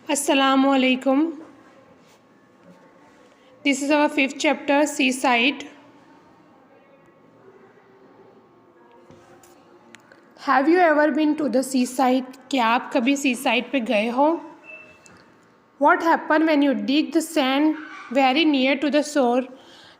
Assalamualaikum. This is our fifth chapter, Seaside. Have you ever been to the seaside? क्या आप कभी seaside पे गए हो? What happen when you dig the sand very near to the shore?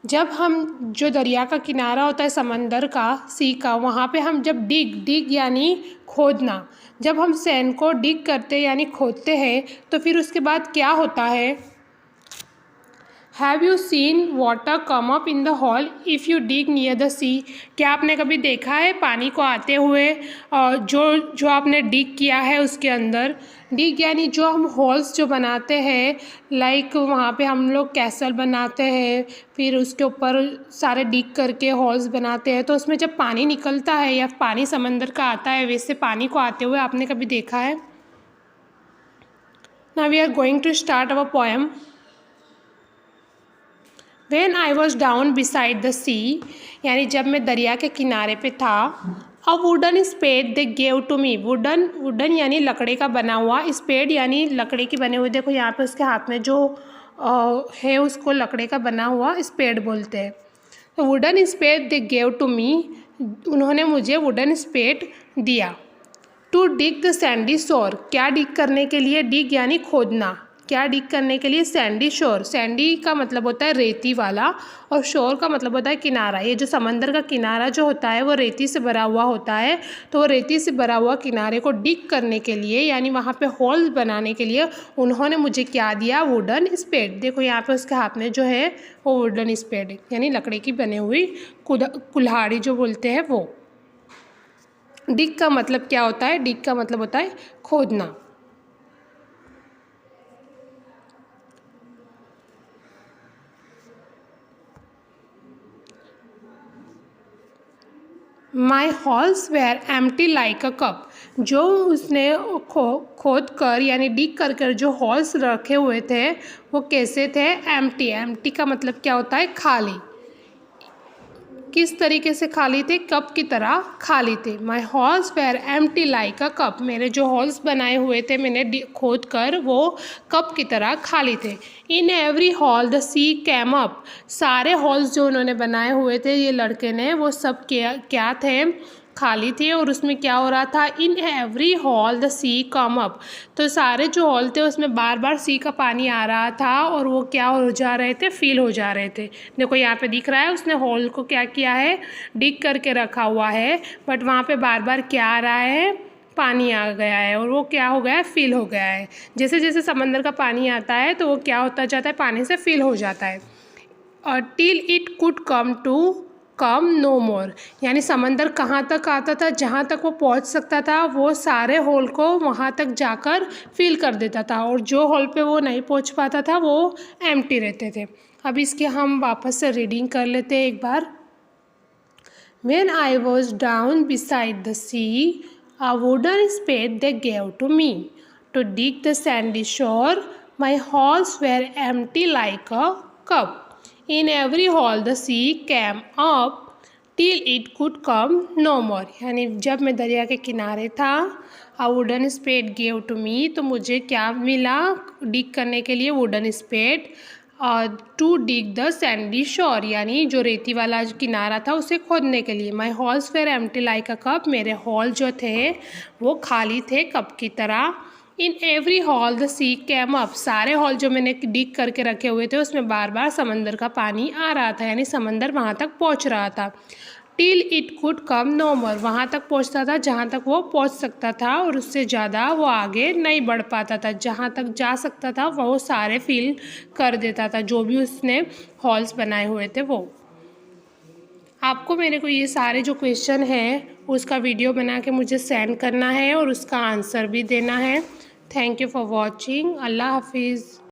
जब हम जो दरिया का किनारा होता है समंदर का, सी का, वहाँ पे हम जब डिग यानी खोदना, जब हम सैंड को डिग करते यानी खोदते हैं तो फिर उसके बाद क्या होता है? Have you seen water come up in the hole if you dig near the sea? क्या आपने कभी देखा है पानी को आते हुए और जो आपने डिग किया है उसके अंदर? डिग यानी जो हम हॉल्स जो बनाते हैं, लाइक वहाँ पे हम लोग कैसल बनाते हैं, फिर उसके ऊपर सारे डिग करके हॉल्स बनाते हैं, तो उसमें जब पानी निकलता है या पानी समंदर का आता है, वैसे पानी को आते हुए आपने कभी देखा है? Now we are going to start our poem. When I was down beside the sea, यानी जब मैं दरिया के किनारे पे था, a wooden spade they gave to me. Wooden यानी लकड़े का बना हुआ, स्पेड यानी लकड़े की बने हुए. देखो यहाँ पे उसके हाथ में जो है उसको लकड़े का बना हुआ स्पेड बोलते हैं. तो wooden spade they gave to me, उन्होंने मुझे वुडन स्पेड दिया. To dig the sandy shore, क्या डिग करने के लिए? डिग यानी खोदना. क्या डिग करने के लिए? सैंडी शोर. सैंडी का मतलब होता है रेती वाला और शोर का मतलब होता है किनारा. ये जो समंदर का किनारा जो होता है वो रेती से भरा हुआ होता है, तो वो रेती से भरा हुआ किनारे को डिग करने के लिए यानी वहाँ पे होल बनाने के लिए उन्होंने मुझे क्या दिया? Wooden spade. देखो यहाँ पे उसके हाथ में जो है वो वुडन स्पेड यानी लकड़ी की बनी हुई कुल्हाड़ी जो बोलते हैं वो. डिग का मतलब क्या होता है? डिग का मतलब होता है खोदना. My holes were empty like a cup. जो उसने खोद कर यानी डिग कर जो हॉल्स रखे हुए थे वो कैसे थे? एम्प्टी. एम्प्टी का मतलब क्या होता है? खाली. किस तरीके से खाली थे? कप की तरह खाली थे. My holes were empty like a cup. मेरे जो हॉल्स बनाए हुए थे मैंने खोद कर वो कप की तरह खाली थे. In every hole the sea came up. सारे हॉल्स जो उन्होंने बनाए हुए थे ये लड़के ने, वो सब क्या थे? खाली थे. और उसमें क्या हो रहा था? In every hole the sea come up. तो सारे जो हॉल थे उसमें बार बार सी का पानी आ रहा था और वो क्या हो जा रहे थे? फील हो जा रहे थे. देखो यहाँ पे दिख रहा है उसने हॉल को क्या किया है? डिग करके रखा हुआ है, बट वहाँ पे बार बार क्या आ रहा है? पानी आ गया है और वो क्या हो गया है? फील हो गया है. जैसे जैसे समंदर का पानी आता है तो वो क्या होता जाता है? पानी से फील हो जाता है. और till it could come no more, यानी समंदर कहाँ तक आता था? जहाँ तक वो पहुँच सकता था वो सारे होल को वहाँ तक जाकर फिल कर देता था, और जो होल पे वो नहीं पहुँच पाता था वो एम्प्टी रहते थे. अब इसके हम वापस से रीडिंग कर लेते हैं एक बार. When I was down beside the sea, a wooden spade they gave to me to dig the sandy shore. My halls were empty like a cup. In every hall the sea came up till it could come no more. यानी जब मैं दरिया के किनारे था, a wooden spade gave to me, तो मुझे क्या मिला? डिग करने के लिए wooden spade. To dig the sandy shore, यानी जो रेती वाला किनारा था उसे खोदने के लिए. My holes were empty like a cup. मेरे हॉल जो थे वो खाली थे कप की तरह. In every hole the sea came up. सारे हॉल जो मैंने डिग करके रखे हुए थे उसमें बार बार समंदर का पानी आ रहा था, यानी समंदर वहाँ तक पहुँच रहा था. Till it could come no more. वहाँ तक पहुँचता था जहाँ तक वो पहुँच सकता था और उससे ज़्यादा वो आगे नहीं बढ़ पाता था. जहाँ तक जा सकता था वो सारे फिल कर देता था जो भी उसने हॉल्स बनाए हुए थे वो. आपको मेरे को ये सारे जो क्वेश्चन हैं उसका वीडियो बना के मुझे सेंड करना है और उसका आंसर भी देना है. Thank you for watching. अल्लाह हाफिज़.